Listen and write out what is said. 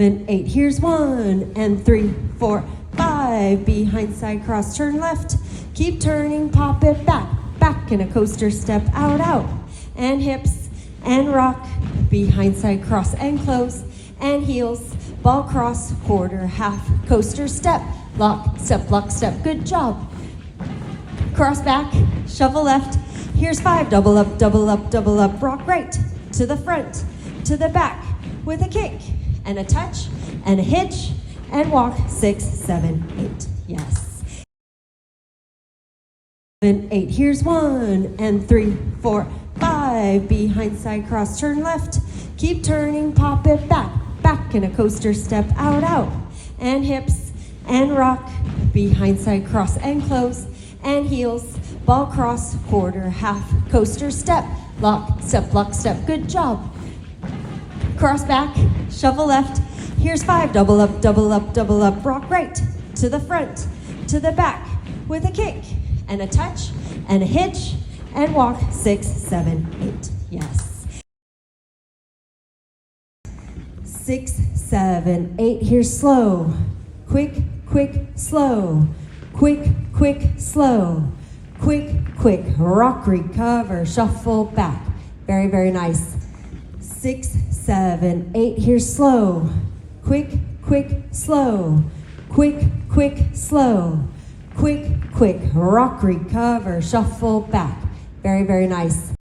7, 8, here's 1 and 3, 4, 5, behind side cross, turn left, keep turning, pop it back, back in a coaster step, out, out, and hips, and rock, behind side cross, and close, and heels, ball cross, quarter, half, coaster step, lock, step, good job. Cross back, shuffle left, here's 5, double up, rock right, to the front, to the back, with a kick, and a touch, and a hitch, and walk, 6, 7, 8, yes. 7, 8, here's 1 and 3, 4, 5, behind side cross, turn left, keep turning, pop it back, back in a coaster step, out, out, and hips, and rock, behind side cross, and close, and heels, ball cross, quarter, half, coaster step, lock, step, good job. Cross back, shuffle left, here's 5, double up, rock right, to the front, to the back, with a kick, and a touch, and a hitch, and walk, 6, 7, 8, yes. 6, 7, 8, here's slow, quick, slow, quick, slow, quick, rock, recover, shuffle back, very, very nice. 6, 7, 8, here's slow, quick, slow, quick, slow, quick, rock, recover, shuffle back, very, very nice.